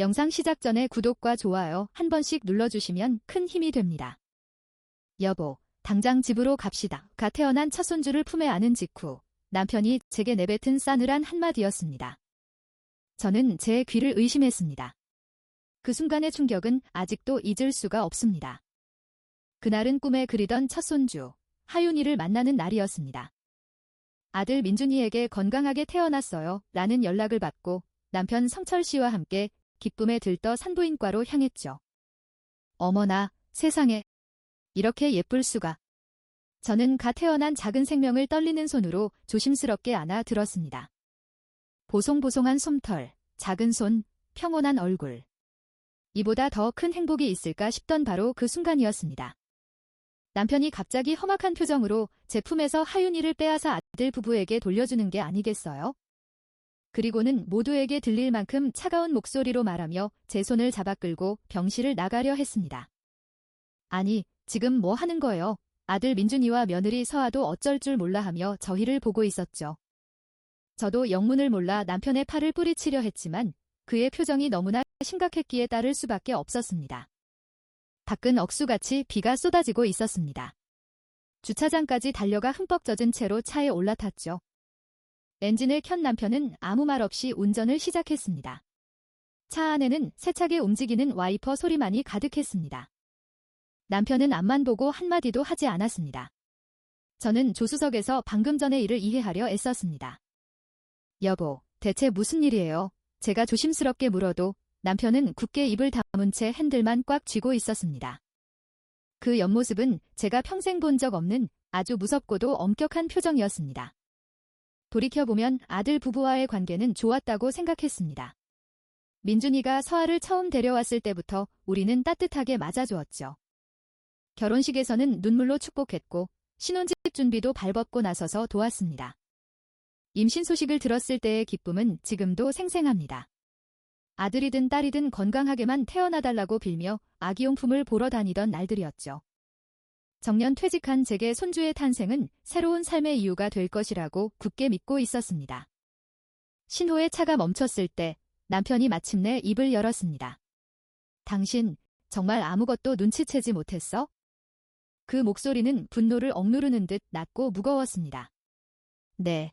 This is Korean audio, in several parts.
영상 시작 전에 구독과 좋아요 한 번씩 눌러주시면 큰 힘이 됩니다. 여보, 당장 집으로 갑시다. 갓 태어난 첫 손주를 품에 안은 직후 남편이 제게 내뱉은 싸늘한 한마디였습니다. 저는 제 귀를 의심했습니다. 그 순간의 충격은 아직도 잊을 수가 없습니다. 그날은 꿈에 그리던 첫 손주, 하윤이를 만나는 날이었습니다. 아들 민준이에게 건강하게 태어났어요 라는 연락을 받고 남편 성철 씨와 함께 기쁨에 들떠 산부인과로 향했죠. 어머나, 세상에. 이렇게 예쁠 수가. 저는 갓 태어난 작은 생명을 떨리는 손으로 조심스럽게 안아 들었습니다. 보송보송한 솜털, 작은 손, 평온한 얼굴. 이보다 더 큰 행복이 있을까 싶던 바로 그 순간이었습니다. 남편이 갑자기 험악한 표정으로 제 품에서 하윤이를 빼앗아 아들 부부에게 돌려주는 게 아니겠어요? 그리고는 모두에게 들릴 만큼 차가운 목소리로 말하며 제 손을 잡아 끌고 병실을 나가려 했습니다. 아니, 지금 뭐 하는 거예요? 아들 민준이와 며느리 서아도 어쩔 줄 몰라 하며 저희를 보고 있었죠. 저도 영문을 몰라 남편의 팔을 뿌리치려 했지만 그의 표정이 너무나 심각했기에 따를 수밖에 없었습니다. 밖은 억수같이 비가 쏟아지고 있었습니다. 주차장까지 달려가 흠뻑 젖은 채로 차에 올라탔죠. 엔진을 켠 남편은 아무 말 없이 운전을 시작했습니다. 차 안에는 세차게 움직이는 와이퍼 소리만이 가득했습니다. 남편은 앞만 보고 한마디도 하지 않았습니다. 저는 조수석에서 방금 전의 일을 이해하려 애썼습니다. 여보, 대체 무슨 일이에요? 제가 조심스럽게 물어도 남편은 굳게 입을 다문 채 핸들만 꽉 쥐고 있었습니다. 그 옆모습은 제가 평생 본 적 없는 아주 무섭고도 엄격한 표정이었습니다. 돌이켜보면 아들 부부와의 관계는 좋았다고 생각했습니다. 민준이가 서아를 처음 데려왔을 때부터 우리는 따뜻하게 맞아주었죠. 결혼식에서는 눈물로 축복했고 신혼집 준비도 발벗고 나서서 도왔습니다. 임신 소식을 들었을 때의 기쁨은 지금도 생생합니다. 아들이든 딸이든 건강하게만 태어나달라고 빌며 아기용품을 보러 다니던 날들이었죠. 정년 퇴직한 제게 손주의 탄생은 새로운 삶의 이유가 될 것이라고 굳게 믿고 있었습니다. 신호의 차가 멈췄을 때 남편이 마침내 입을 열었습니다. 당신 정말 아무것도 눈치채지 못했어? 그 목소리는 분노를 억누르는 듯 낮고 무거웠습니다. 네.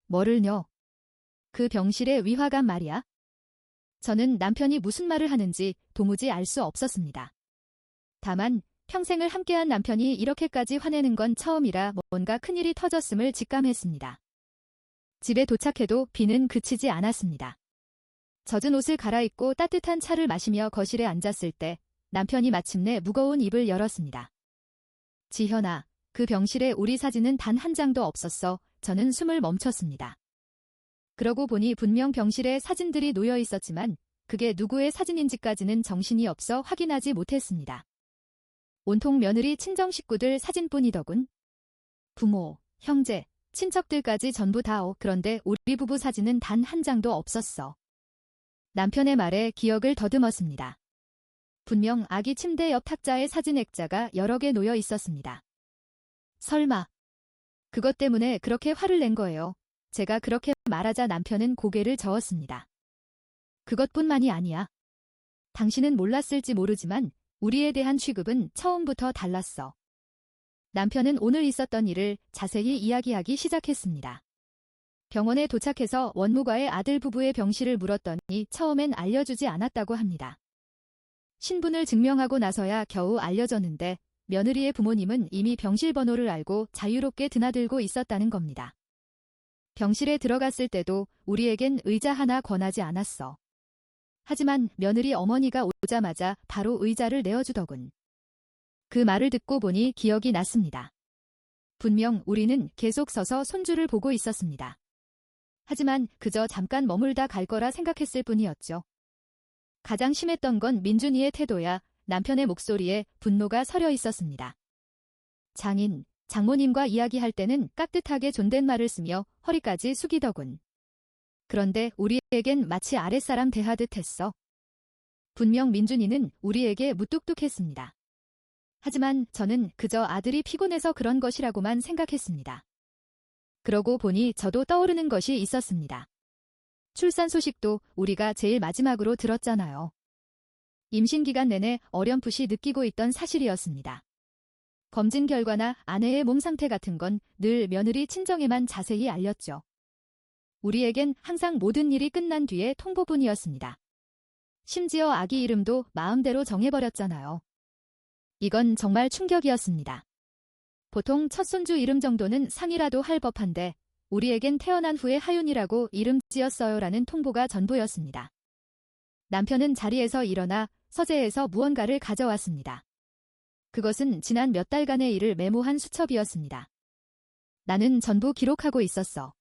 뭐를요? 그 병실의 위화감 말이야? 저는 남편이 무슨 말을 하는지 도무지 알 수 없었습니다. 다만 평생을 함께한 남편이 이렇게까지 화내는 건 처음이라 뭔가 큰일이 터졌음을 직감했습니다. 집에 도착해도 비는 그치지 않았습니다. 젖은 옷을 갈아입고 따뜻한 차를 마시며 거실에 앉았을 때 남편이 마침내 무거운 입을 열었습니다. 지현아, 그 병실에 우리 사진은 단 한 장도 없었어. 저는 숨을 멈췄습니다. 그러고 보니 분명 병실에 사진들이 놓여 있었지만 그게 누구의 사진인지까지는 정신이 없어 확인하지 못했습니다. 온통 며느리 친정 식구들 사진뿐이더군. 부모, 형제, 친척들까지 전부 다오. 그런데 우리 부부 사진은 단 한 장도 없었어. 남편의 말에 기억을 더듬었습니다. 분명 아기 침대 옆 탁자에 사진 액자가 여러 개 놓여 있었습니다. 설마 그것 때문에 그렇게 화를 낸 거예요. 제가 그렇게 말하자 남편은 고개를 저었습니다. 그것뿐만이 아니야. 당신은 몰랐을지 모르지만 우리에 대한 취급은 처음부터 달랐어. 남편은 오늘 있었던 일을 자세히 이야기하기 시작했습니다. 병원에 도착해서 원무과의 아들 부부의 병실을 물었더니 처음엔 알려주지 않았다고 합니다. 신분을 증명하고 나서야 겨우 알려졌는데 며느리의 부모님은 이미 병실 번호를 알고 자유롭게 드나들고 있었다는 겁니다. 병실에 들어갔을 때도 우리에겐 의자 하나 권하지 않았어. 하지만 며느리 어머니가 오자마자 바로 의자를 내어주더군. 그 말을 듣고 보니 기억이 났습니다. 분명 우리는 계속 서서 손주를 보고 있었습니다. 하지만 그저 잠깐 머물다 갈 거라 생각했을 뿐이었죠. 가장 심했던 건 민준이의 태도야. 남편의 목소리에 분노가 서려 있었습니다. 장인, 장모님과 이야기할 때는 깍듯하게 존댓말을 쓰며 허리까지 숙이더군. 그런데 우리에겐 마치 아랫사람 대하듯 했어. 분명 민준이는 우리에게 무뚝뚝했습니다. 하지만 저는 그저 아들이 피곤해서 그런 것이라고만 생각했습니다. 그러고 보니 저도 떠오르는 것이 있었습니다. 출산 소식도 우리가 제일 마지막으로 들었잖아요. 임신 기간 내내 어렴풋이 느끼고 있던 사실이었습니다. 검진 결과나 아내의 몸 상태 같은 건 늘 며느리 친정에만 자세히 알렸죠. 우리에겐 항상 모든 일이 끝난 뒤에 통보뿐이었습니다. 심지어 아기 이름도 마음대로 정해버렸잖아요. 이건 정말 충격이었습니다. 보통 첫 손주 이름 정도는 상이라도 할 법한데 우리에겐 태어난 후에 하윤이라고 이름 지었어요라는 통보가 전부였습니다. 남편은 자리에서 일어나 서재에서 무언가를 가져왔습니다. 그것은 지난 몇 달간의 일을 메모한 수첩이었습니다. 나는 전부 기록하고 있었어.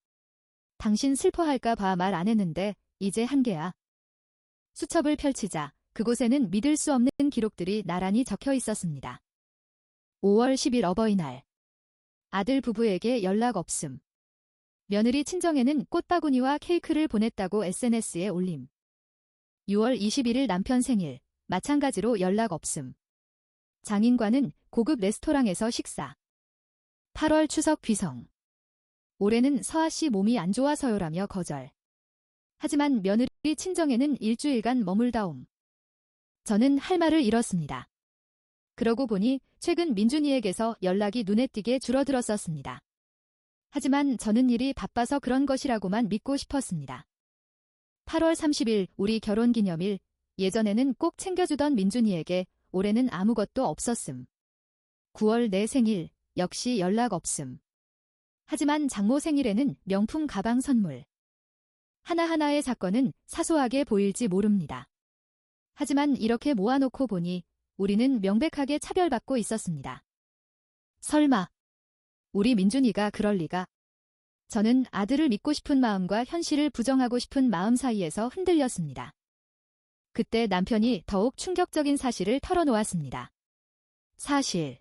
당신 슬퍼할까 봐 말 안 했는데 이제 한계야. 수첩을 펼치자 그곳에는 믿을 수 없는 기록들이 나란히 적혀 있었습니다. 5월 10일 어버이날. 아들 부부에게 연락 없음. 며느리 친정에는 꽃바구니와 케이크를 보냈다고 SNS에 올림. 6월 21일 남편 생일. 마찬가지로 연락 없음. 장인과는 고급 레스토랑에서 식사. 8월 추석 귀성. 올해는 서아씨 몸이 안 좋아서요라며 거절. 하지만 며느리 친정에는 일주일간 머물다옴. 저는 할 말을 잃었습니다. 그러고 보니 최근 민준이에게서 연락이 눈에 띄게 줄어들었었습니다. 하지만 저는 일이 바빠서 그런 것이라고만 믿고 싶었습니다. 8월 30일 우리 결혼기념일. 예전에는 꼭 챙겨주던 민준이에게 올해는 아무것도 없었음. 9월 내 생일. 역시 연락 없음. 하지만 장모 생일에는 명품 가방 선물. 하나하나의 사건은 사소하게 보일지 모릅니다. 하지만 이렇게 모아놓고 보니 우리는 명백하게 차별받고 있었습니다. 설마 우리 민준이가 그럴 리가. 저는 아들을 믿고 싶은 마음과 현실을 부정하고 싶은 마음 사이에서 흔들렸습니다. 그때 남편이 더욱 충격적인 사실을 털어놓았습니다. 사실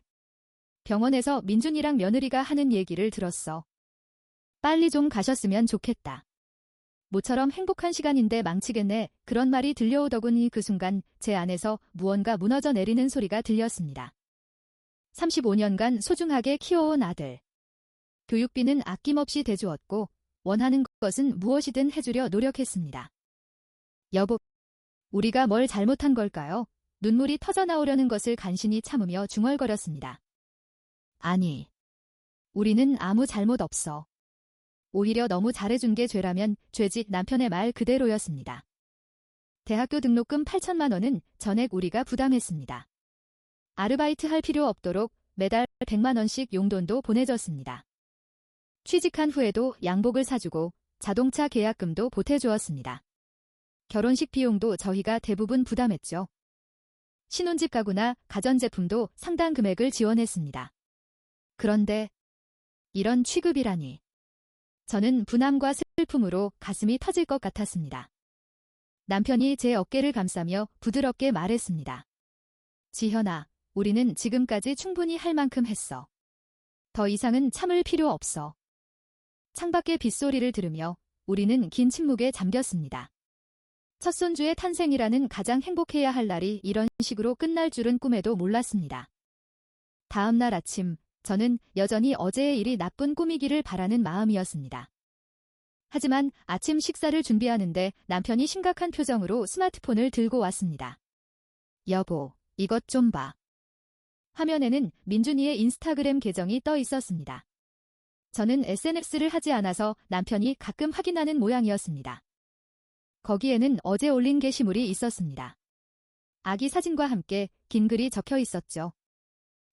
병원에서 민준이랑 며느리가 하는 얘기를 들었어. 빨리 좀 가셨으면 좋겠다. 모처럼 행복한 시간인데 망치겠네. 그런 말이 들려오더군요. 그 순간 제 안에서 무언가 무너져 내리는 소리가 들렸습니다. 35년간 소중하게 키워온 아들. 교육비는 아낌없이 대주었고 원하는 것은 무엇이든 해주려 노력했습니다. 여보, 우리가 뭘 잘못한 걸까요? 눈물이 터져나오려는 것을 간신히 참으며 중얼거렸습니다. 아니, 우리는 아무 잘못 없어. 오히려 너무 잘해준 게 죄라면 죄지. 남편의 말 그대로였습니다. 대학교 등록금 8천만 원은 전액 우리가 부담했습니다. 아르바이트 할 필요 없도록 매달 100만 원씩 용돈도 보내줬습니다. 취직한 후에도 양복을 사주고 자동차 계약금도 보태주었습니다. 결혼식 비용도 저희가 대부분 부담했죠. 신혼집 가구나 가전제품도 상당 금액을 지원했습니다. 그런데 이런 취급이라니. 저는 분함과 슬픔으로 가슴이 터질 것 같았습니다. 남편이 제 어깨를 감싸며 부드럽게 말했습니다. 지현아, 우리는 지금까지 충분히 할 만큼 했어. 더 이상은 참을 필요 없어. 창밖의 빗소리를 들으며 우리는 긴 침묵에 잠겼습니다. 첫 손주의 탄생이라는 가장 행복해야 할 날이 이런 식으로 끝날 줄은 꿈에도 몰랐습니다. 다음 날 아침, 저는 여전히 어제의 일이 나쁜 꿈이기를 바라는 마음이었습니다. 하지만 아침 식사를 준비하는데 남편이 심각한 표정으로 스마트폰을 들고 왔습니다. 여보, 이것 좀 봐. 화면에는 민준이의 인스타그램 계정이 떠 있었습니다. 저는 SNS를 하지 않아서 남편이 가끔 확인하는 모양이었습니다. 거기에는 어제 올린 게시물이 있었습니다. 아기 사진과 함께 긴 글이 적혀 있었죠.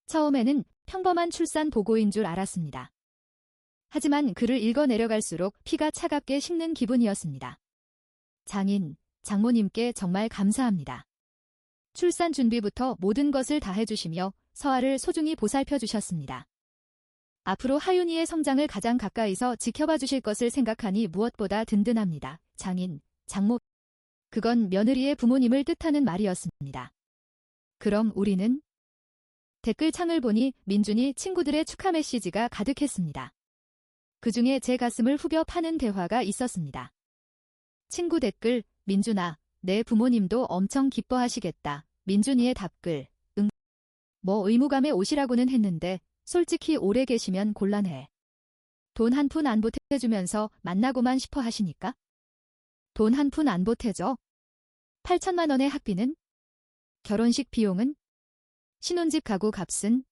처음에는 평범한 출산 보고인 줄 알았습니다. 하지만 글을 읽어 내려갈수록 피가 차갑게 식는 기분이었습니다. 장인, 장모님께 정말 감사합니다. 출산 준비부터 모든 것을 다 해주시며 서아를 소중히 보살펴 주셨습니다. 앞으로 하윤이의 성장을 가장 가까이서 지켜봐 주실 것을 생각하니 무엇보다 든든합니다. 장인, 장모. 그건 며느리의 부모님을 뜻하는 말이었습니다. 그럼 우리는? 댓글창을 보니 민준이 친구들의 축하 메시지가 가득했습니다. 그중에 제 가슴을 후벼 파는 대화가 있었습니다. 친구 댓글, 민준아, 내 부모님도 엄청 기뻐하시겠다. 민준이의 답글, 응. 뭐 의무감에 오시라고는 했는데 솔직히 오래 계시면 곤란해. 돈 한 푼 안 보태주면서 만나고만 싶어 하시니까? 돈 한 푼 안 보태줘. 8천만 원의 학비는? 결혼식 비용은? 신혼집 가구 값은?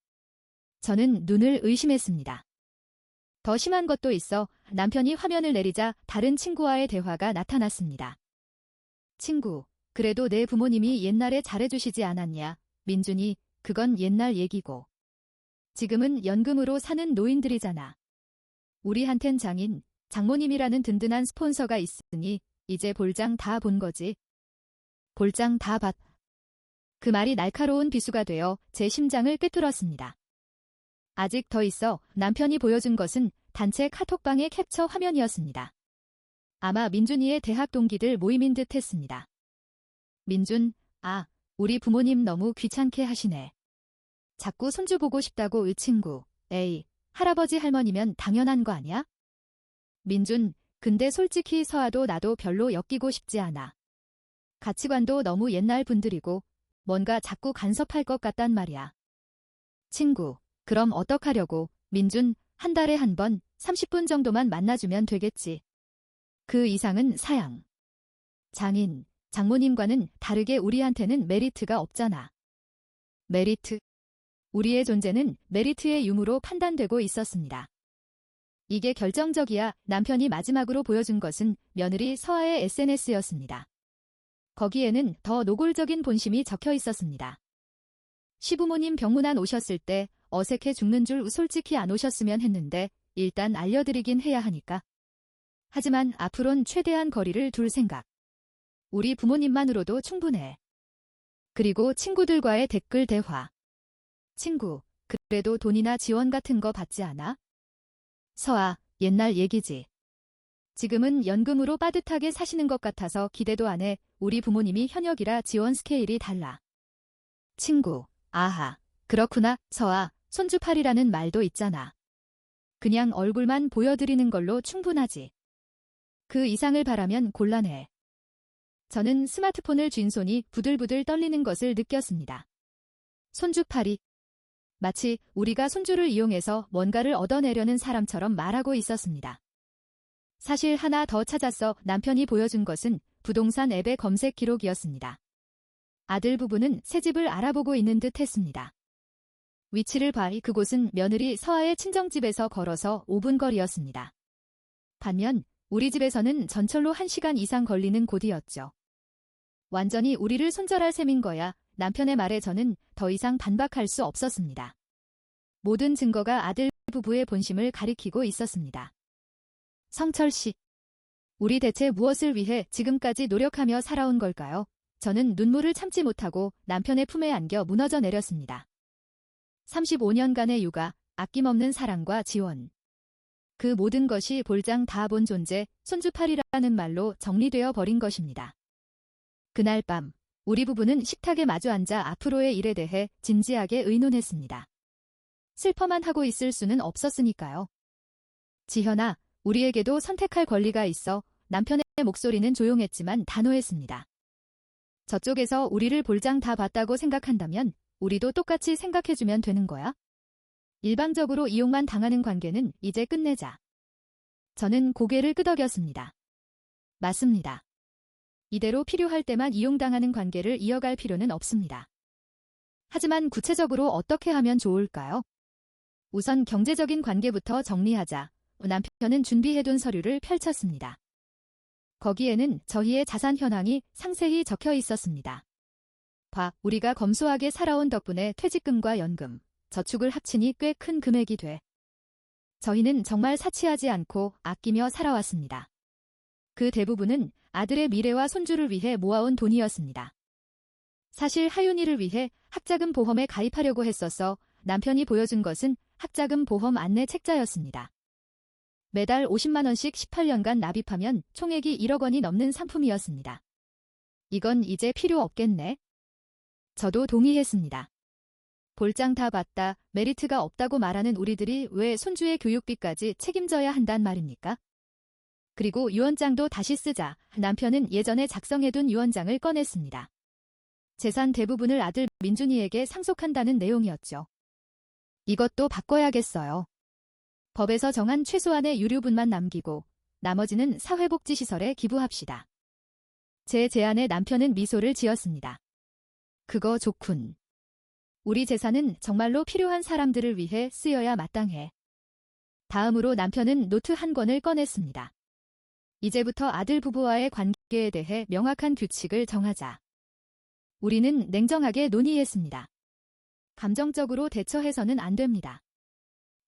저는 눈을 의심했습니다. 더 심한 것도 있어 남편이 화면을 내리자 다른 친구와의 대화가 나타났습니다. 친구, 그래도 내 부모님이 옛날에 잘해주시지 않았냐? 민준이, 그건 옛날 얘기고. 지금은 연금으로 사는 노인들이잖아. 우리한텐 장인, 장모님이라는 든든한 스폰서가 있으니 이제 볼장 다 본 거지. 볼장 다 봤. 그 말이 날카로운 비수가 되어 제 심장을 꿰뚫었습니다. 아직 더 있어 남편이 보여준 것은 단체 카톡방의 캡처 화면이었습니다. 아마 민준이의 대학 동기들 모임인 듯 했습니다. 민준, 아, 우리 부모님 너무 귀찮게 하시네. 자꾸 손주 보고 싶다고 의 친구. 에이, 할아버지 할머니면 당연한 거 아니야? 민준, 근데 솔직히 서아도 나도 별로 엮이고 싶지 않아. 가치관도 너무 옛날 분들이고 뭔가 자꾸 간섭할 것 같단 말이야. 친구, 그럼 어떡하려고? 민준, 한 달에 한 번 30분 정도만 만나주면 되겠지. 그 이상은 사양. 장인, 장모님과는 다르게 우리한테는 메리트가 없잖아. 메리트. 우리의 존재는 메리트의 유무로 판단되고 있었습니다. 이게 결정적이야. 남편이 마지막으로 보여준 것은 며느리 서아의 SNS였습니다. 거기에는 더 노골적인 본심이 적혀 있었습니다. 시부모님 병문안 오셨을 때 어색해 죽는 줄 솔직히 안 오셨으면 했는데 일단 알려드리긴 해야 하니까. 하지만 앞으론 최대한 거리를 둘 생각. 우리 부모님만으로도 충분해. 그리고 친구들과의 댓글 대화. 친구, 그래도 돈이나 지원 같은 거 받지 않아? 서아, 옛날 얘기지. 지금은 연금으로 빠듯하게 사시는 것 같아서 기대도 안 해. 우리 부모님이 현역이라 지원 스케일이 달라. 친구, 아하, 그렇구나. 서아, 손주팔이라는 말도 있잖아. 그냥 얼굴만 보여드리는 걸로 충분하지. 그 이상을 바라면 곤란해. 저는 스마트폰을 쥔 손이 부들부들 떨리는 것을 느꼈습니다. 손주팔이. 마치 우리가 손주를 이용해서 뭔가를 얻어내려는 사람처럼 말하고 있었습니다. 사실 하나 더 찾았어. 남편이 보여준 것은 부동산 앱의 검색 기록이었습니다. 아들 부부는 새 집을 알아보고 있는 듯 했습니다. 위치를 봐. 그곳은 며느리 서아의 친정집에서 걸어서 5분 거리였습니다. 반면 우리 집에서는 전철로 1시간 이상 걸리는 곳이었죠. 완전히 우리를 손절할 셈인 거야. 남편의 말에 저는 더 이상 반박할 수 없었습니다. 모든 증거가 아들 부부의 본심을 가리키고 있었습니다. 성철 씨, 우리 대체 무엇을 위해 지금까지 노력하며 살아온 걸까요? 저는 눈물을 참지 못하고 남편의 품에 안겨 무너져 내렸습니다. 35년간의 육아, 아낌없는 사랑과 지원. 그 모든 것이 볼장 다 본 존재, 손주팔이라는 말로 정리되어 버린 것입니다. 그날 밤, 우리 부부는 식탁에 마주 앉아 앞으로의 일에 대해 진지하게 의논했습니다. 슬퍼만 하고 있을 수는 없었으니까요. 지현아, 우리에게도 선택할 권리가 있어. 남편의 목소리는 조용했지만 단호했습니다. 저쪽에서 우리를 볼장 다 봤다고 생각한다면 우리도 똑같이 생각해주면 되는 거야? 일방적으로 이용만 당하는 관계는 이제 끝내자. 저는 고개를 끄덕였습니다. 맞습니다. 이대로 필요할 때만 이용당하는 관계를 이어갈 필요는 없습니다. 하지만 구체적으로 어떻게 하면 좋을까요? 우선 경제적인 관계부터 정리하자. 남편은 준비해둔 서류를 펼쳤습니다. 거기에는 저희의 자산 현황이 상세히 적혀 있었습니다. 봐, 우리가 검소하게 살아온 덕분에 퇴직금과 연금, 저축을 합치니 꽤 큰 금액이 돼. 저희는 정말 사치하지 않고 아끼며 살아왔습니다. 그 대부분은 아들의 미래와 손주를 위해 모아온 돈이었습니다. 사실 하윤이를 위해 학자금 보험에 가입하려고 했어서 남편이 보여준 것은 학자금 보험 안내 책자였습니다. 매달 50만 원씩 18년간 납입하면 총액이 1억 원이 넘는 상품이었습니다. 이건 이제 필요 없겠네. 저도 동의했습니다. 볼장 다 봤다, 메리트가 없다고 말하는 우리들이 왜 손주의 교육비까지 책임져야 한단 말입니까? 그리고 유언장도 다시 쓰자. 남편은 예전에 작성해둔 유언장을 꺼냈습니다. 재산 대부분을 아들 민준이에게 상속한다는 내용이었죠. 이것도 바꿔야겠어요. 법에서 정한 최소한의 유류분만 남기고 나머지는 사회복지시설에 기부합시다. 제 제안에 남편은 미소를 지었습니다. 그거 좋군. 우리 재산은 정말로 필요한 사람들을 위해 쓰여야 마땅해. 다음으로 남편은 노트 한 권을 꺼냈습니다. 이제부터 아들 부부와의 관계에 대해 명확한 규칙을 정하자. 우리는 냉정하게 논의했습니다. 감정적으로 대처해서는 안 됩니다.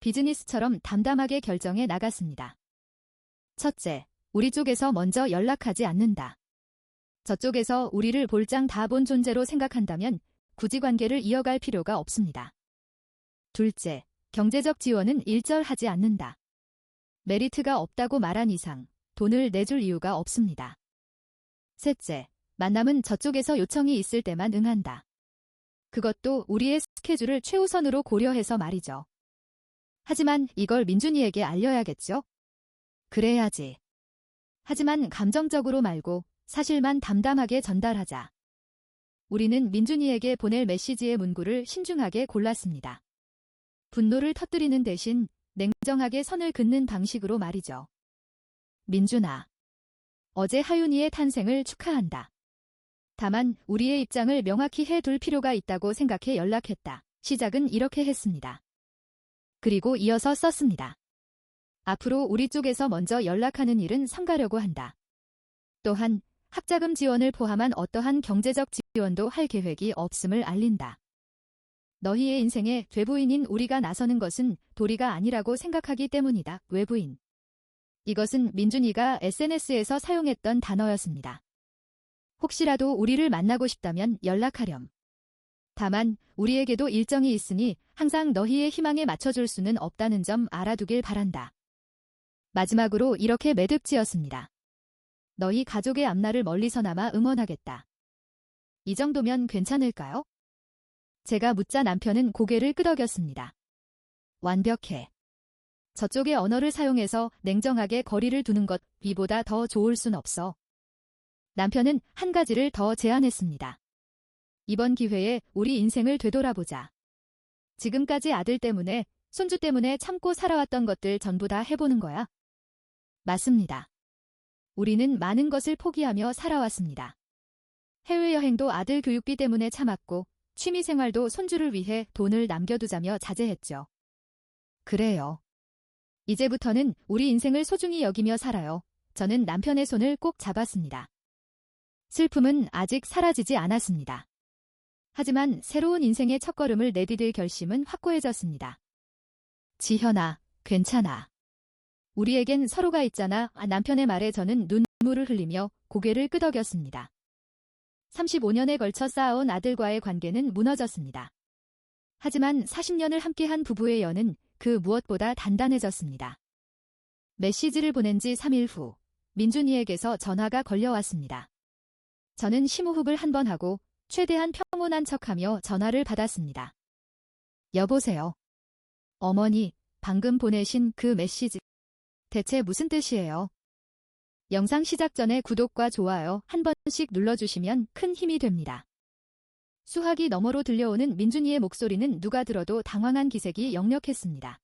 비즈니스처럼 담담하게 결정해 나갔습니다. 첫째, 우리 쪽에서 먼저 연락하지 않는다. 저쪽에서 우리를 볼장 다 본 존재로 생각한다면 굳이 관계를 이어갈 필요가 없습니다. 둘째, 경제적 지원은 일절하지 않는다. 메리트가 없다고 말한 이상 돈을 내줄 이유가 없습니다. 셋째, 만남은 저쪽에서 요청이 있을 때만 응한다. 그것도 우리의 스케줄을 최우선으로 고려해서 말이죠. 하지만 이걸 민준이에게 알려야겠죠? 그래야지. 하지만 감정적으로 말고 사실만 담담하게 전달하자. 우리는 민준이에게 보낼 메시지의 문구를 신중하게 골랐습니다. 분노를 터뜨리는 대신 냉정하게 선을 긋는 방식으로 말이죠. 민준아, 어제 하윤이의 탄생을 축하한다. 다만 우리의 입장을 명확히 해둘 필요가 있다고 생각해 연락했다. 시작은 이렇게 했습니다. 그리고 이어서 썼습니다. 앞으로 우리 쪽에서 먼저 연락하는 일은 삼가려고 한다. 또한 학자금 지원을 포함한 어떠한 경제적 지원도 할 계획이 없음을 알린다. 너희의 인생에 외부인인 우리가 나서는 것은 도리가 아니라고 생각하기 때문이다. 외부인. 이것은 민준이가 SNS에서 사용했던 단어였습니다. 혹시라도 우리를 만나고 싶다면 연락하렴. 다만 우리에게도 일정이 있으니 항상 너희의 희망에 맞춰줄 수는 없다는 점 알아두길 바란다. 마지막으로 이렇게 매듭지었습니다. 너희 가족의 앞날을 멀리서나마 응원하겠다. 이 정도면 괜찮을까요? 제가 묻자 남편은 고개를 끄덕였습니다. 완벽해. 저쪽의 언어를 사용해서 냉정하게 거리를 두는 것 위보다 더 좋을 순 없어. 남편은 한 가지를 더 제안했습니다. 이번 기회에 우리 인생을 되돌아보자. 지금까지 아들 때문에, 손주 때문에 참고 살아왔던 것들 전부 다 해보는 거야. 맞습니다. 우리는 많은 것을 포기하며 살아왔습니다. 해외여행도 아들 교육비 때문에 참았고, 취미생활도 손주를 위해 돈을 남겨두자며 자제했죠. 그래요. 이제부터는 우리 인생을 소중히 여기며 살아요. 저는 남편의 손을 꼭 잡았습니다. 슬픔은 아직 사라지지 않았습니다. 하지만 새로운 인생의 첫걸음을 내디딜 결심은 확고해졌습니다. 지현아, 괜찮아. 우리에겐 서로가 있잖아. 남편의 말에 저는 눈물을 흘리며 고개를 끄덕였습니다. 35년에 걸쳐 쌓아온 아들과의 관계는 무너졌습니다. 하지만 40년을 함께한 부부의 연은 그 무엇보다 단단해졌습니다. 메시지를 보낸 지 3일 후 민준이에게서 전화가 걸려왔습니다. 저는 심호흡을 한 번 하고 최대한 평온한 척하며 전화를 받았습니다. 여보세요. 어머니, 방금 보내신 그 메시지 대체 무슨 뜻이에요? 영상 시작 전에 구독과 좋아요 한 번씩 눌러주시면 큰 힘이 됩니다. 수화기 너머로 들려오는 민준이의 목소리는 누가 들어도 당황한 기색이 역력했습니다.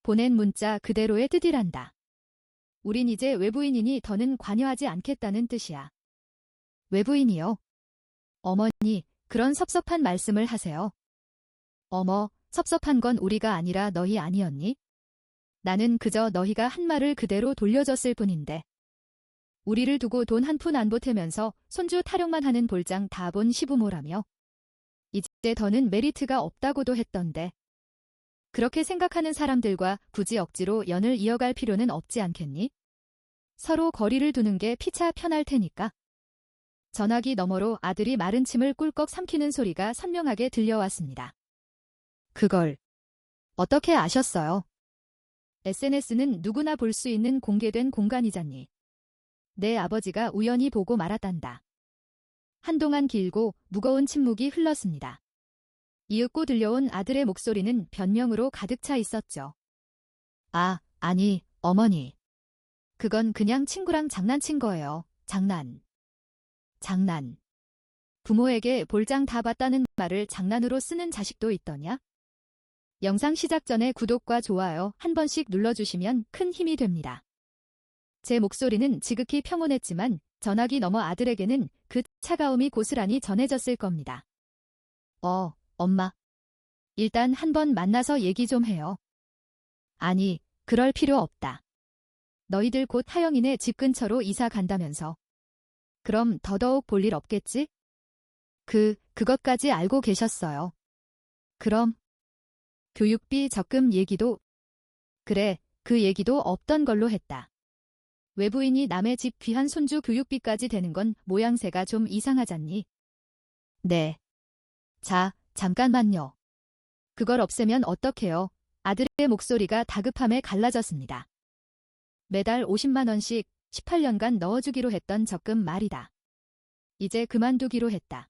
보낸 문자 그대로의 뜻이란다. 우린 이제 외부인이니 더는 관여하지 않겠다는 뜻이야. 외부인이요? 어머니, 그런 섭섭한 말씀을 하세요. 어머, 섭섭한 건 우리가 아니라 너희 아니었니? 나는 그저 너희가 한 말을 그대로 돌려줬을 뿐인데. 우리를 두고 돈 한 푼 안 보태면서 손주 타령만 하는 볼장 다 본 시부모라며. 이제 더는 메리트가 없다고도 했던데. 그렇게 생각하는 사람들과 굳이 억지로 연을 이어갈 필요는 없지 않겠니? 서로 거리를 두는 게 피차 편할 테니까. 전화기 너머로 아들이 마른 침을 꿀꺽 삼키는 소리가 선명하게 들려왔습니다. 그걸 어떻게 아셨어요? SNS는 누구나 볼 수 있는 공개된 공간이잖니. 내 아버지가 우연히 보고 말았단다. 한동안 길고 무거운 침묵이 흘렀습니다. 이윽고 들려온 아들의 목소리는 변명으로 가득 차 있었죠. 아, 아니, 어머니. 그건 그냥 친구랑 장난친 거예요. 장난. 부모에게 볼장 다 봤다는 말을 장난으로 쓰는 자식도 있더냐? 영상 시작 전에 구독과 좋아요 한 번씩 눌러주시면 큰 힘이 됩니다. 제 목소리는 지극히 평온했지만 전화기 너머 아들에게는 그 차가움이 고스란히 전해졌을 겁니다. 엄마. 일단 한번 만나서 얘기 좀 해요. 아니, 그럴 필요 없다. 너희들 곧 하영이네 집 근처로 이사 간다면서. 그럼 더더욱 볼 일 없겠지? 그것까지 알고 계셨어요. 그럼 교육비 적금 얘기도. 그래, 그 얘기도 없던 걸로 했다. 외부인이 남의 집 귀한 손주 교육비까지 되는 건 모양새가 좀 이상하잖니. 네. 자, 잠깐만요. 그걸 없애면 어떡해요? 아들의 목소리가 다급함에 갈라졌습니다. 매달 50만 원씩 18년간 넣어주기로 했던 적금 말이다. 이제 그만두기로 했다.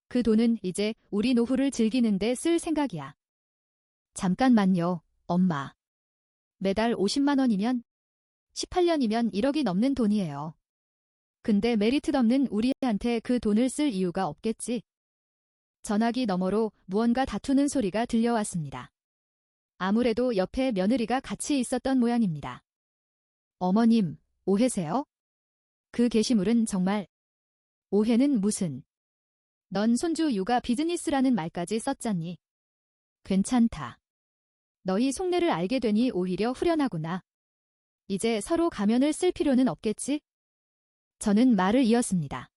그 돈은 이제 우리 노후를 즐기는데 쓸 생각이야. 잠깐만요, 엄마. 매달 50만 원이면 18년이면 1억이 넘는 돈이에요. 근데 메리트 없는 우리한테 그 돈을 쓸 이유가 없겠지. 전화기 너머로 무언가 다투는 소리가 들려왔습니다. 아무래도 옆에 며느리가 같이 있었던 모양입니다. 어머님, 오해세요? 그 게시물은 정말. 오해는 무슨. 넌 손주 육아 비즈니스라는 말까지 썼잖니. 괜찮다. 너희 속내를 알게 되니 오히려 후련하구나. 이제 서로 가면을 쓸 필요는 없겠지? 저는 말을 이었습니다.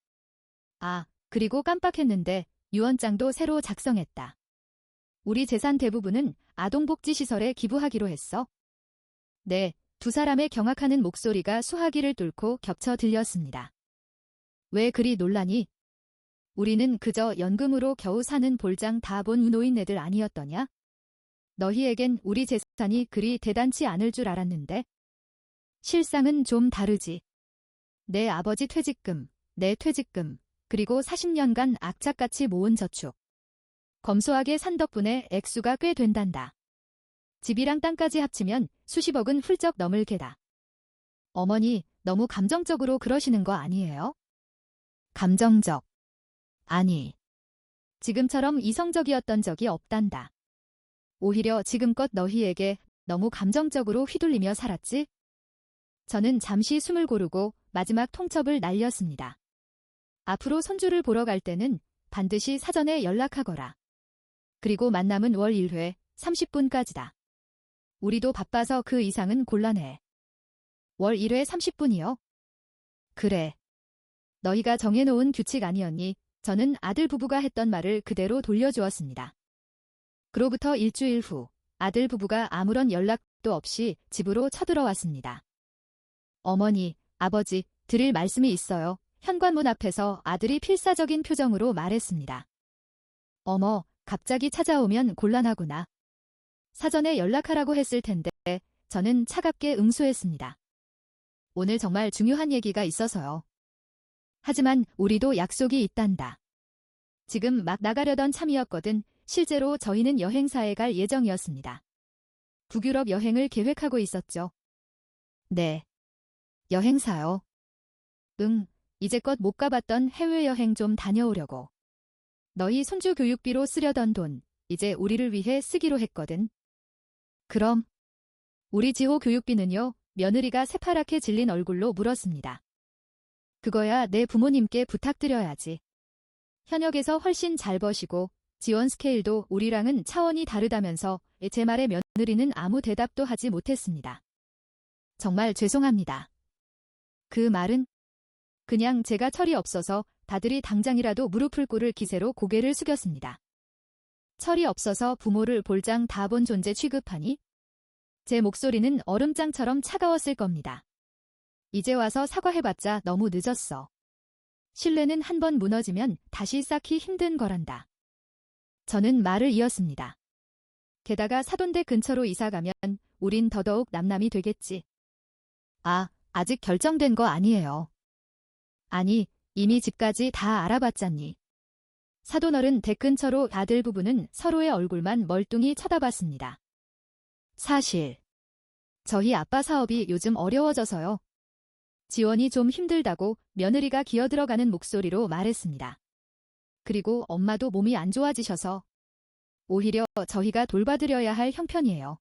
아, 그리고 깜빡했는데 유언장도 새로 작성했다. 우리 재산 대부분은 아동복지시설에 기부하기로 했어. 네, 두 사람의 경악하는 목소리가 수화기를 뚫고 겹쳐 들렸습니다. 왜 그리 놀라니? 우리는 그저 연금으로 겨우 사는 볼장 다 본 노인네들 아니었더냐? 너희에겐 우리 재산이 그리 대단치 않을 줄 알았는데. 실상은 좀 다르지. 내 아버지 퇴직금, 내 퇴직금, 그리고 40년간 악착같이 모은 저축. 검소하게 산 덕분에 액수가 꽤 된단다. 집이랑 땅까지 합치면 수십억은 훌쩍 넘을 게다. 어머니, 너무 감정적으로 그러시는 거 아니에요? 감정적. 아니. 지금처럼 이성적이었던 적이 없단다. 오히려 지금껏 너희에게 너무 감정적으로 휘둘리며 살았지? 저는 잠시 숨을 고르고 마지막 통첩을 날렸습니다. 앞으로 손주를 보러 갈 때는 반드시 사전에 연락하거라. 그리고 만남은 월 1회 30분까지다. 우리도 바빠서 그 이상은 곤란해. 월 1회 30분이요? 그래. 너희가 정해놓은 규칙 아니었니? 저는 아들 부부가 했던 말을 그대로 돌려주었습니다. 그로부터 일주일 후 아들 부부가 아무런 연락도 없이 집으로 쳐들어왔습니다. 어머니, 아버지, 드릴 말씀이 있어요. 현관문 앞에서 아들이 필사적인 표정으로 말했습니다. 어머, 갑자기 찾아오면 곤란하구나. 사전에 연락하라고 했을 텐데 저는 차갑게 응수했습니다. 오늘 정말 중요한 얘기가 있어서요. 하지만 우리도 약속이 있단다. 지금 막 나가려던 참이었거든. 실제로 저희는 여행사에 갈 예정이었습니다. 북유럽 여행을 계획하고 있었죠. 네. 여행사요? 응, 이제껏 못 가봤던 해외여행 좀 다녀오려고. 너희 손주 교육비로 쓰려던 돈, 이제 우리를 위해 쓰기로 했거든. 그럼 우리 지호 교육비는요? 며느리가 새파랗게 질린 얼굴로 물었습니다. 그거야 내 부모님께 부탁드려야지. 현역에서 훨씬 잘 버시고 지원 스케일도 우리랑은 차원이 다르다면서 제 말에 며느리는 아무 대답도 하지 못했습니다. 정말 죄송합니다. 그 말은? 그냥 제가 철이 없어서 다들이 당장이라도 무릎을 꿇을 기세로 고개를 숙였습니다. 철이 없어서 부모를 볼장 다 본 존재 취급하니? 제 목소리는 얼음장처럼 차가웠을 겁니다. 이제 와서 사과해봤자 너무 늦었어. 신뢰는 한번 무너지면 다시 쌓기 힘든 거란다. 저는 말을 이었습니다. 게다가 사돈댁 근처로 이사가면 우린 더더욱 남남이 되겠지. 아, 아직 결정된 거 아니에요. 아니, 이미 집까지 다 알아봤잖니. 사돈어른 댁 근처로 아들 부부는 서로의 얼굴만 멀뚱히 쳐다봤습니다. 사실 저희 아빠 사업이 요즘 어려워져서요. 지원이 좀 힘들다고 며느리가 기어들어가는 목소리로 말했습니다. 그리고 엄마도 몸이 안 좋아지셔서 오히려 저희가 돌봐드려야 할 형편이에요.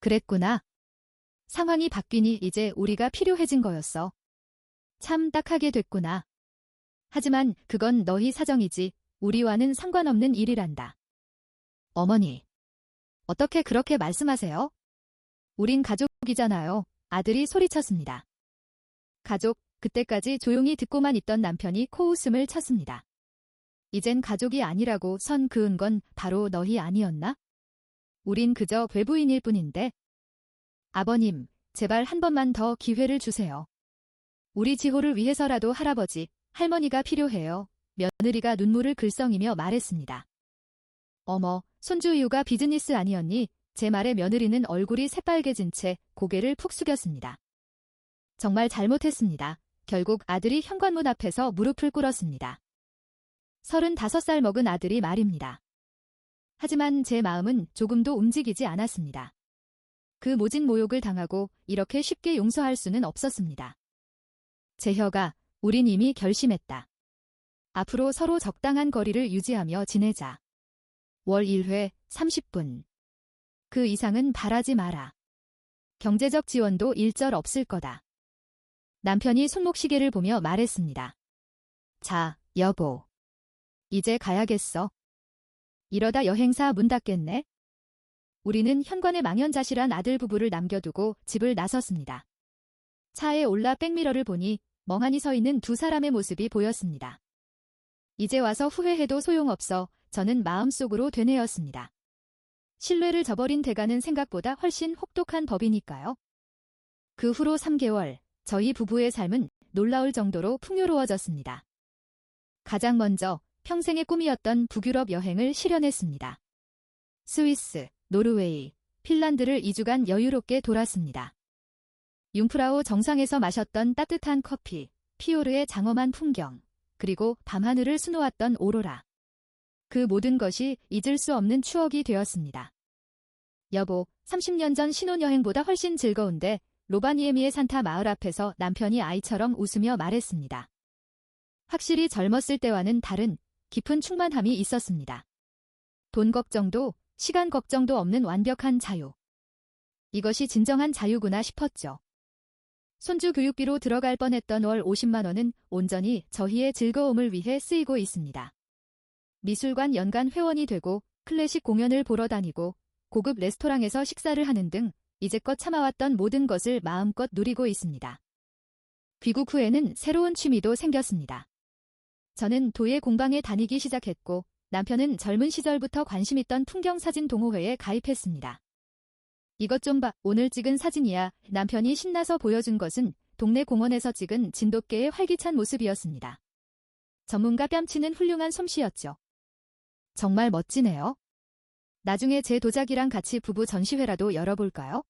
그랬구나. 상황이 바뀌니 이제 우리가 필요해진 거였어. 참 딱하게 됐구나. 하지만 그건 너희 사정이지 우리와는 상관없는 일이란다. 어머니, 어떻게 그렇게 말씀하세요? 우린 가족이잖아요. 아들이 소리쳤습니다. 가족, 그때까지 조용히 듣고만 있던 남편이 코웃음을 쳤습니다. 이젠 가족이 아니라고 선 그은 건 바로 너희 아니었나? 우린 그저 외부인일 뿐인데. 아버님, 제발 한 번만 더 기회를 주세요. 우리 지호를 위해서라도 할아버지, 할머니가 필요해요. 며느리가 눈물을 글썽이며 말했습니다. 어머, 손주 이유가 비즈니스 아니었니? 제 말에 며느리는 얼굴이 새빨개진 채 고개를 푹 숙였습니다. 정말 잘못했습니다. 결국 아들이 현관문 앞에서 무릎을 꿇었습니다. 35살 먹은 아들이 말입니다. 하지만 제 마음은 조금도 움직이지 않았습니다. 그 모진 모욕을 당하고 이렇게 쉽게 용서할 수는 없었습니다. 재혁아, 우린 이미 결심했다. 앞으로 서로 적당한 거리를 유지하며 지내자. 월 1회 30분. 그 이상은 바라지 마라. 경제적 지원도 일절 없을 거다. 남편이 손목시계를 보며 말했습니다. 자, 여보. 이제 가야겠어. 이러다 여행사 문 닫겠네. 우리는 현관에 망연자실한 아들 부부를 남겨두고 집을 나섰습니다. 차에 올라 백미러를 보니 멍하니 서 있는 두 사람의 모습이 보였습니다. 이제 와서 후회해도 소용없어 저는 마음속으로 되뇌었습니다. 신뢰를 저버린 대가는 생각보다 훨씬 혹독한 법이니까요. 그 후로 3개월, 저희 부부의 삶은 놀라울 정도로 풍요로워졌습니다. 가장 먼저 평생의 꿈이었던 북유럽 여행을 실현했습니다. 스위스, 노르웨이, 핀란드를 2주간 여유롭게 돌았습니다. 융프라우 정상에서 마셨던 따뜻한 커피, 피오르의 장엄한 풍경, 그리고 밤하늘을 수놓았던 오로라. 그 모든 것이 잊을 수 없는 추억이 되었습니다. 여보, 30년 전 신혼여행보다 훨씬 즐거운데 로바니에미의 산타 마을 앞에서 남편이 아이처럼 웃으며 말했습니다. 확실히 젊었을 때와는 다른 깊은 충만함이 있었습니다. 돈 걱정도 시간 걱정도 없는 완벽한 자유. 이것이 진정한 자유구나 싶었죠. 손주 교육비로 들어갈 뻔했던 월 50만 원은 온전히 저희의 즐거움을 위해 쓰이고 있습니다. 미술관 연간 회원이 되고 클래식 공연을 보러 다니고 고급 레스토랑에서 식사를 하는 등 이제껏 참아왔던 모든 것을 마음껏 누리고 있습니다. 귀국 후에는 새로운 취미도 생겼습니다. 저는 도예 공방에 다니기 시작했고 남편은 젊은 시절부터 관심 있던 풍경사진 동호회에 가입했습니다. 이것 좀 봐, 오늘 찍은 사진이야. 남편이 신나서 보여준 것은 동네 공원에서 찍은 진돗개의 활기찬 모습이었습니다. 전문가 뺨치는 훌륭한 솜씨였죠. 정말 멋지네요. 나중에 제 도자기랑 같이 부부 전시회라도 열어볼까요?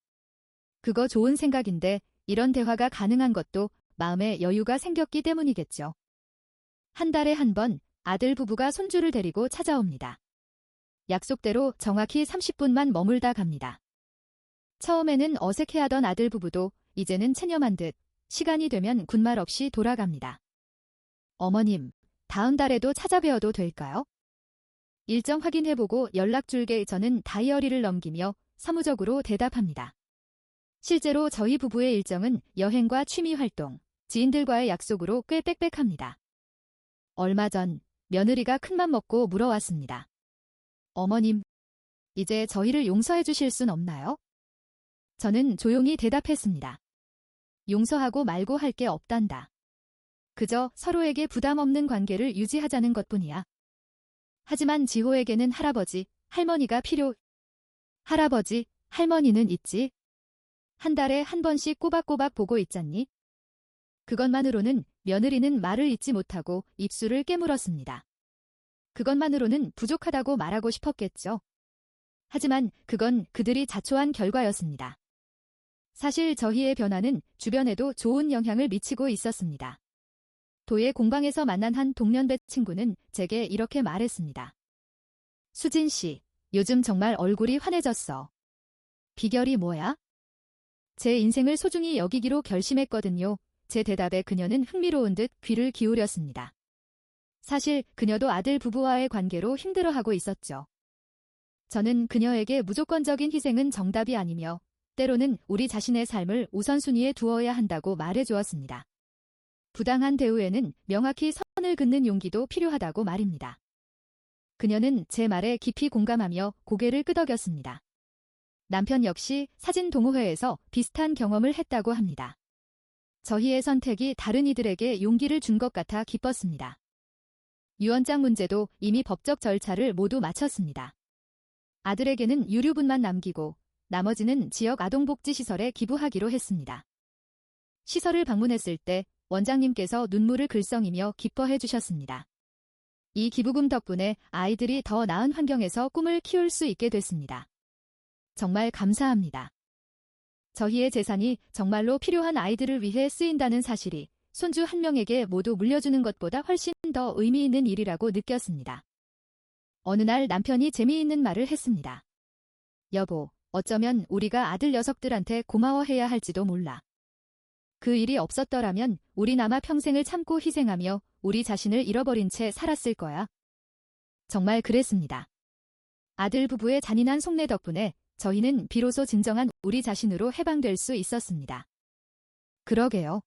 그거 좋은 생각인데 이런 대화가 가능한 것도 마음에 여유가 생겼기 때문이겠죠. 한 달에 한 번 아들 부부가 손주를 데리고 찾아옵니다. 약속대로 정확히 30분만 머물다 갑니다. 처음에는 어색해하던 아들 부부도 이제는 체념한 듯 시간이 되면 군말 없이 돌아갑니다. 어머님, 다음 달에도 찾아뵈어도 될까요? 일정 확인해보고 연락 줄게. 저는 다이어리를 넘기며 사무적으로 대답합니다. 실제로 저희 부부의 일정은 여행과 취미 활동, 지인들과의 약속으로 꽤 빽빽합니다. 얼마 전 며느리가 큰맘 먹고 물어왔습니다. 어머님, 이제 저희를 용서해 주실 순 없나요? 저는 조용히 대답했습니다. 용서하고 말고 할 게 없단다. 그저 서로에게 부담 없는 관계를 유지하자는 것뿐이야. 하지만 지호에게는 할아버지, 할머니가 할아버지, 할머니는 있지. 한 달에 한 번씩 꼬박꼬박 보고 있잖니. 그것만으로는 며느리는 말을 잇지 못하고 입술을 깨물었습니다. 그것만으로는 부족하다고 말하고 싶었겠죠. 하지만 그건 그들이 자초한 결과였습니다. 사실 저희의 변화는 주변에도 좋은 영향을 미치고 있었습니다. 도예 공방에서 만난 한 동년배 친구는 제게 이렇게 말했습니다. 수진 씨, 요즘 정말 얼굴이 환해졌어. 비결이 뭐야? 제 인생을 소중히 여기기로 결심했거든요. 제 대답에 그녀는 흥미로운 듯 귀를 기울였습니다. 사실 그녀도 아들 부부와의 관계로 힘들어하고 있었죠. 저는 그녀에게 무조건적인 희생은 정답이 아니며 때로는 우리 자신의 삶을 우선순위에 두어야 한다고 말해주었습니다. 부당한 대우에는 명확히 선을 긋는 용기도 필요하다고 말입니다. 그녀는 제 말에 깊이 공감하며 고개를 끄덕였습니다. 남편 역시 사진 동호회에서 비슷한 경험을 했다고 합니다. 저희의 선택이 다른 이들에게 용기를 준 것 같아 기뻤습니다. 유언장 문제도 이미 법적 절차를 모두 마쳤습니다. 아들에게는 유류분만 남기고 나머지는 지역 아동복지시설에 기부하기로 했습니다. 시설을 방문했을 때 원장님께서 눈물을 글썽이며 기뻐해 주셨습니다. 이 기부금 덕분에 아이들이 더 나은 환경에서 꿈을 키울 수 있게 됐습니다. 정말 감사합니다. 저희의 재산이 정말로 필요한 아이들을 위해 쓰인다는 사실이 손주 한 명에게 모두 물려주는 것보다 훨씬 더 의미 있는 일이라고 느꼈습니다. 어느 날 남편이 재미있는 말을 했습니다. 여보, 어쩌면 우리가 아들 녀석들한테 고마워해야 할지도 몰라. 그 일이 없었더라면 우린 아마 평생을 참고 희생하며 우리 자신을 잃어버린 채 살았을 거야. 정말 그랬습니다. 아들 부부의 잔인한 속내 덕분에 저희는 비로소 진정한 우리 자신으로 해방될 수 있었습니다. 그러게요.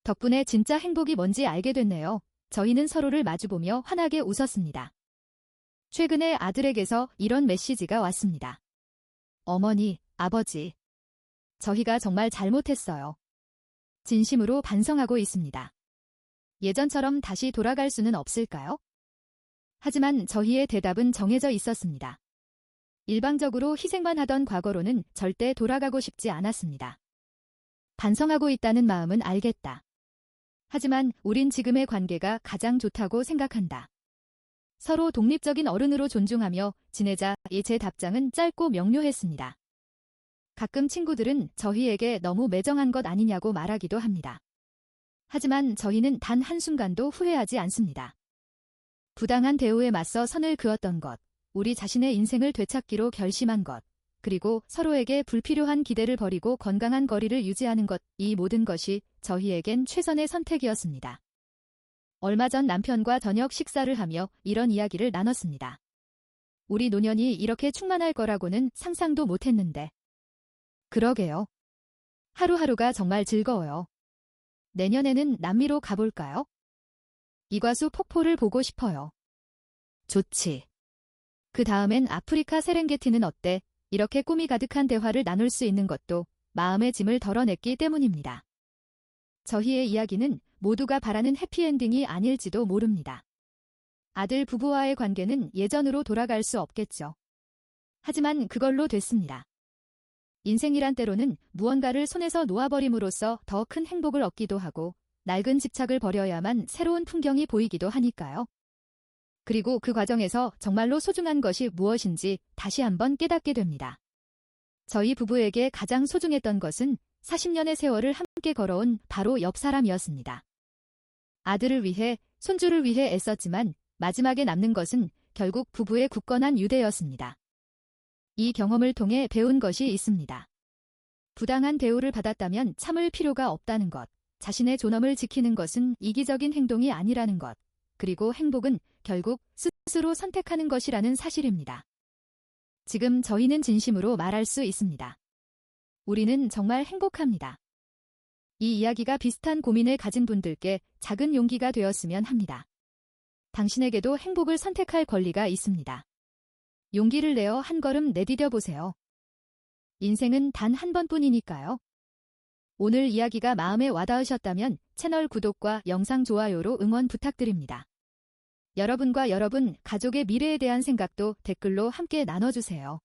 덕분에 진짜 행복이 뭔지 알게 됐네요. 저희는 서로를 마주보며 환하게 웃었습니다. 최근에 아들에게서 이런 메시지가 왔습니다. 어머니, 아버지. 저희가 정말 잘못했어요. 진심으로 반성하고 있습니다. 예전처럼 다시 돌아갈 수는 없을까요? 하지만 저희의 대답은 정해져 있었습니다. 일방적으로 희생만 하던 과거로는 절대 돌아가고 싶지 않았습니다. 반성하고 있다는 마음은 알겠다. 하지만 우린 지금의 관계가 가장 좋다고 생각한다. 서로 독립적인 어른으로 존중하며 지내자. 제 답장은 짧고 명료했습니다. 가끔 친구들은 저희에게 너무 매정한 것 아니냐고 말하기도 합니다. 하지만 저희는 단 한순간도 후회하지 않습니다. 부당한 대우에 맞서 선을 그었던 것, 우리 자신의 인생을 되찾기로 결심한 것, 그리고 서로에게 불필요한 기대를 버리고 건강한 거리를 유지하는 것, 이 모든 것이 저희에겐 최선의 선택이었습니다. 얼마 전 남편과 저녁 식사를 하며 이런 이야기를 나눴습니다. 우리 노년이 이렇게 충만할 거라고는 상상도 못했는데. 그러게요. 하루하루가 정말 즐거워요. 내년에는 남미로 가볼까요? 이과수 폭포를 보고 싶어요. 좋지. 그 다음엔 아프리카 세렝게티는 어때? 이렇게 꿈이 가득한 대화를 나눌 수 있는 것도 마음의 짐을 덜어냈기 때문입니다. 저희의 이야기는 모두가 바라는 해피엔딩이 아닐지도 모릅니다. 아들 부부와의 관계는 예전으로 돌아갈 수 없겠죠. 하지만 그걸로 됐습니다. 인생이란 때로는 무언가를 손에서 놓아버림으로써 더 큰 행복을 얻기도 하고 낡은 집착을 버려야만 새로운 풍경이 보이기도 하니까요. 그리고 그 과정에서 정말로 소중한 것이 무엇인지 다시 한번 깨닫게 됩니다. 저희 부부에게 가장 소중했던 것은 40년의 세월을 함께 걸어온 바로 옆 사람이었습니다. 아들을 위해, 손주를 위해 애썼지만 마지막에 남는 것은 결국 부부의 굳건한 유대였습니다. 이 경험을 통해 배운 것이 있습니다. 부당한 대우를 받았다면 참을 필요가 없다는 것, 자신의 존엄을 지키는 것은 이기적인 행동이 아니라는 것, 그리고 행복은 결국 스스로 선택하는 것이라는 사실입니다. 지금 저희는 진심으로 말할 수 있습니다. 우리는 정말 행복합니다. 이 이야기가 비슷한 고민을 가진 분들께 작은 용기가 되었으면 합니다. 당신에게도 행복을 선택할 권리가 있습니다. 용기를 내어 한 걸음 내디뎌 보세요. 인생은 단 한 번뿐이니까요. 오늘 이야기가 마음에 와닿으셨다면 채널 구독과 영상 좋아요로 응원 부탁드립니다. 여러분과 여러분 가족의 미래에 대한 생각도 댓글로 함께 나눠주세요.